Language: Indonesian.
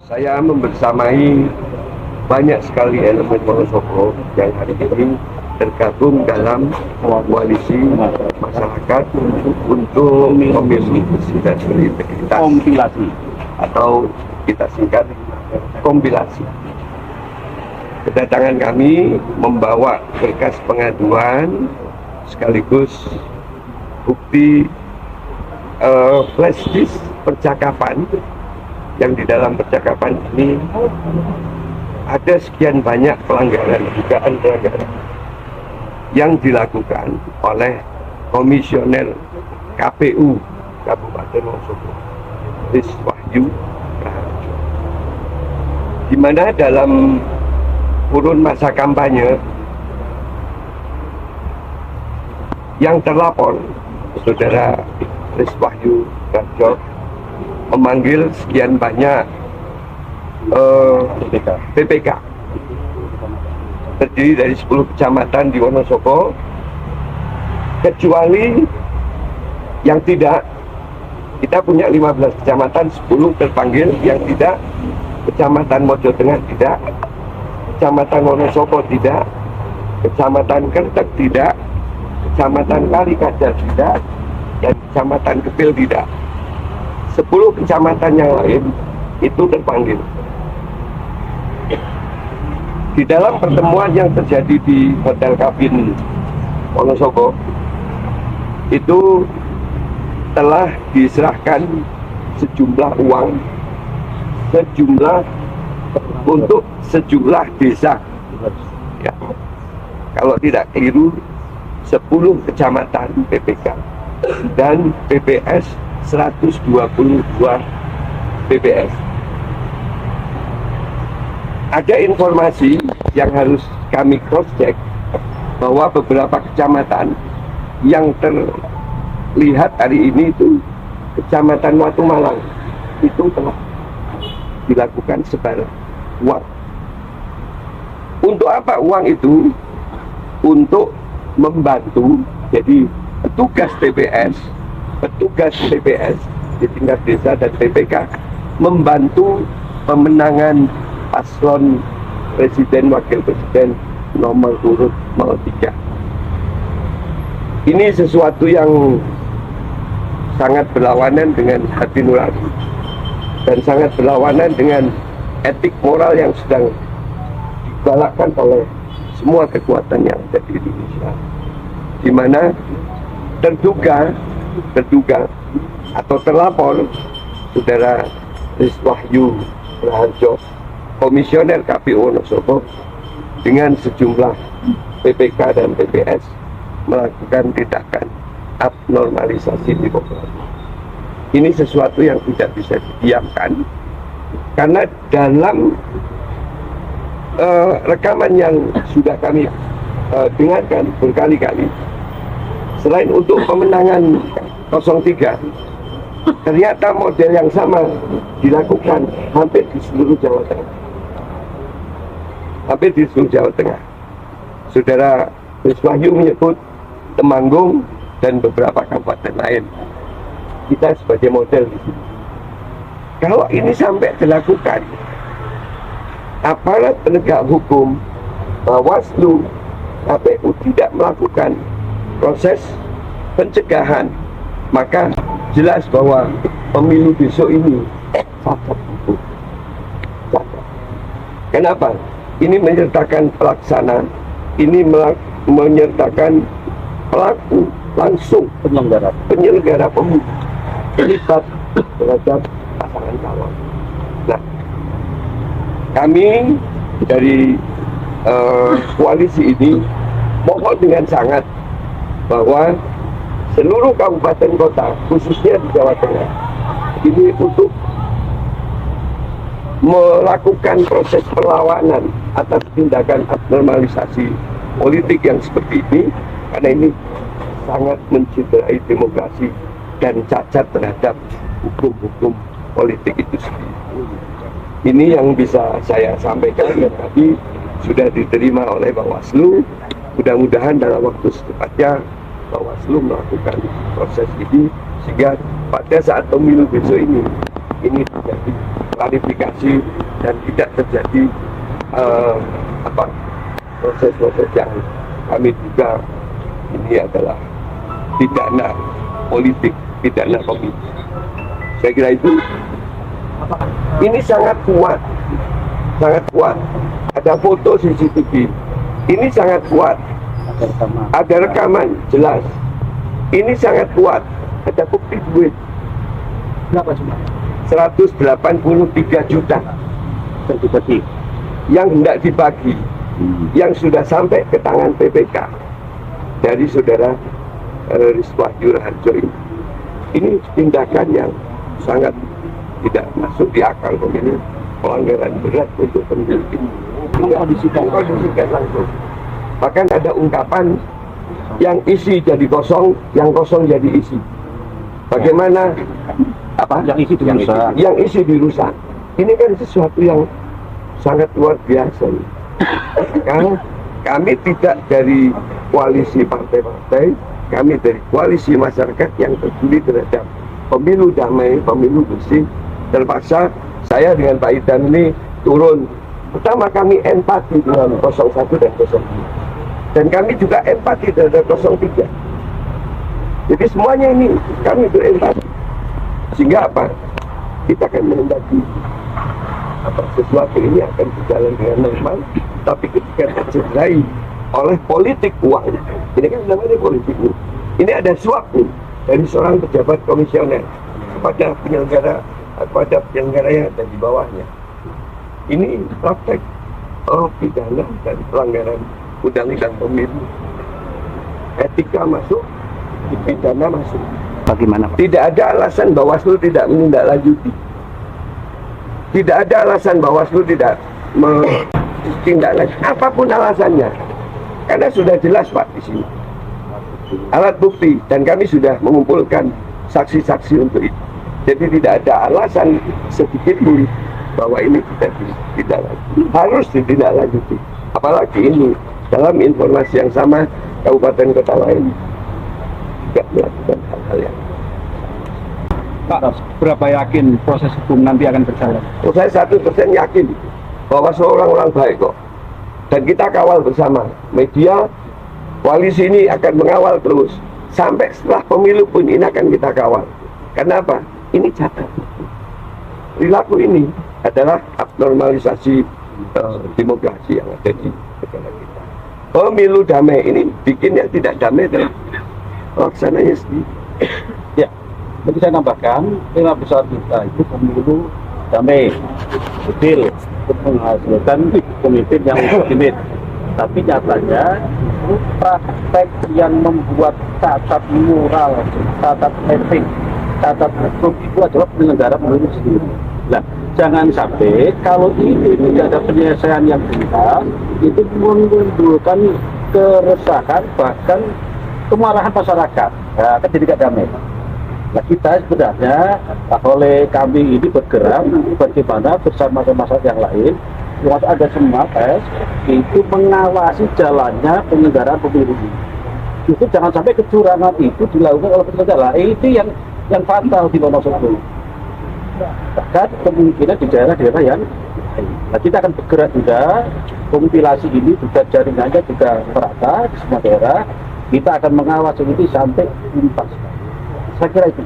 Saya membersamai banyak sekali elemen Wonosobo yang hari ini tergabung dalam koalisi masyarakat untuk pemilu bersih dan berintegritas, kompilasi atau kita singkat kompilasi. Kedatangan kami membawa berkas pengaduan sekaligus bukti flash disk percakapan yang di dalam percakapan ini ada sekian banyak dugaan pelanggaran yang dilakukan oleh komisioner KPU Kabupaten Wonosobo, Ris Wahyu Raharjo, di mana dalam kurun masa kampanye yang terlapor Saudara Ris Wahyu Raharjo memanggil sekian banyak PPK terdiri dari 10 kecamatan di Wonosobo, kecuali yang tidak. Kita punya 15 kecamatan, 10 terpanggil, yang tidak Kecamatan Mojo Tengah tidak, Kecamatan Wonosobo tidak, Kecamatan Kertek tidak, Kecamatan Kalikajar tidak, dan Kecamatan Kepil tidak. 10 kecamatan yang lain itu terpanggil. Di dalam pertemuan yang terjadi di Hotel Kabin Wonosobo itu telah diserahkan sejumlah uang untuk sejumlah desa, ya. Kalau tidak keliru 10 kecamatan PPK dan PPS 122 PPS. Ada informasi yang harus kami cross check bahwa beberapa kecamatan yang terlihat hari ini itu Kecamatan Watu Malang itu telah dilakukan sebar uang. Untuk apa uang itu? Untuk membantu, jadi petugas TPS di tingkat desa dan PPK membantu pemenangan paslon presiden wakil presiden nomor urut 03. Ini sesuatu yang sangat berlawanan dengan hati nurani dan sangat berlawanan dengan etik moral yang sedang digalakkan oleh semua kekuatan yang ada di Indonesia, di mana terduga atau terlapor Saudara Ris Wahyu Raharjo, komisioner KPU Wonosobo, dengan sejumlah PPK dan PPS melakukan tindakan abnormalisasi demokrasi. Ini sesuatu yang tidak bisa didiamkan, karena dalam rekaman yang sudah kami dengarkan berkali-kali, selain untuk pemenangan 03, ternyata model yang sama dilakukan hampir di seluruh Jawa Tengah. Saudara Ris Wahyu menyebut Temanggung dan beberapa kabupaten lain. Kita sebagai model di sini. Kalau ini sampai dilakukan, aparat penegak hukum, Bawaslu, KPU tidak melakukan proses pencegahan, maka jelas bahwa pemilu besok ini cacat hukum. Kenapa? Ini menyertakan pelaksana, ini menyertakan pelaku langsung penyelenggara pemilu terlibat terhadap pasangan calon. Nah, kami dari koalisi ini mohon dengan sangat bahwa seluruh kabupaten kota, khususnya di Jawa Tengah, ini untuk melakukan proses perlawanan atas tindakan abnormalisasi politik yang seperti ini, karena ini sangat mencederai demokrasi dan cacat terhadap hukum-hukum politik itu sendiri. Ini yang bisa saya sampaikan, dan tadi sudah diterima oleh Bawaslu. Mudah-mudahan dalam waktu secepatnya Bawaslu melakukan proses ini, sehingga pada saat pemilu besok ini terjadi klarifikasi dan tidak terjadi proses-proses yang kami duga ini adalah pidana politik, pidana pemilu. Saya kira itu ini sangat kuat, sangat kuat. Ada foto CCTV, ini sangat kuat. Ada rekaman jelas. Ini sangat kuat. Ada bukti duit. Berapa cuma? 183 juta yang hendak dibagi, yang sudah sampai ke tangan PPK dari saudara Rizwahyu Raharjo ini. Ini tindakan yang sangat tidak masuk di akal pemilu, pelanggaran berat untuk pemilu ini. Mengkondisikan langsung. Bahkan ada ungkapan yang isi jadi kosong, yang kosong jadi isi. Bagaimana Yang isi dirusak. Yang isi dirusak. Ini kan sesuatu yang sangat luar biasa. Karena kami tidak dari koalisi partai-partai, kami dari koalisi masyarakat yang peduli terhadap pemilu damai, pemilu bersih. Terpaksa saya dengan Pak Idam ini turun. Pertama kami empati dengan 01 dan 02. Dan kami juga empati terhadap 03. Jadi semuanya ini kami berempati. Sehingga apa? Kita akan menghendaki sesuatu ini akan berjalan dengan normal, tapi ketika tercederai oleh politik uang, ini kan namanya politik uang. Ini ada suap nih dari seorang pejabat komisioner kepada penyelenggara yang ada di bawahnya. Ini praktek pidana dan pelanggaran undang-undang pemilu. Etika masuk, pidana masuk. Bagaimana, Pak? Tidak ada alasan Bawaslu tidak menindaklanjuti. Tidak ada alasan Bawaslu tidak menindaklanjuti. Apapun alasannya, karena sudah jelas Pak di sini. Alat bukti dan kami sudah mengumpulkan saksi-saksi untuk itu. Jadi tidak ada alasan sedikit pun bahwa ini tidak harus ditindaklanjuti. Apalagi ini dalam informasi yang sama kabupaten kota lain tidak melakukan hal-hal yang Pak, berapa yakin proses hukum nanti akan berjalan? saya 100% yakin bahwa seorang-orang baik kok, dan kita kawal bersama media. Koalisi ini akan mengawal terus sampai setelah pemilu pun ini akan kita kawal. Kenapa? Ini catat. Perilaku ini adalah abnormalisasi demokrasi yang ada di negara kita. Pemilu damai ini bikin yang tidak damai adalah pelaksananya sendiri. Ya, jadi saya tambahkan, tema besar kita itu pemilu damai, adil, untuk menghasilkan pemimpin yang legitimit. Tapi nyatanya praktek yang membuat cacat moral, cacat etik, cacat hukum itu adalah penyelenggara pemilu sendiri. Nah, jangan sampai kalau ini tidak ada penyelesaian yang tuntas, itu menimbulkan keresahan bahkan kemarahan masyarakat. Nah, kan jadi tidak damai. Nah, kita sebenarnya oleh kami ini bergerak bagaimana bersama masyarakat yang lain, waktu ada semua itu mengawasi jalannya penyelenggaraan pemilu ini. Itu jangan sampai kecurangan itu dilakukan oleh penyelenggara. Itu yang fatal di Wonosobo itu. Bahkan kemungkinan di daerah-daerah yang lain. Nah, kita akan bergerak juga, kompilasi ini juga jaringannya juga merata di semua daerah. Kita akan mengawasi ini sampai tuntas. Saya kira itu.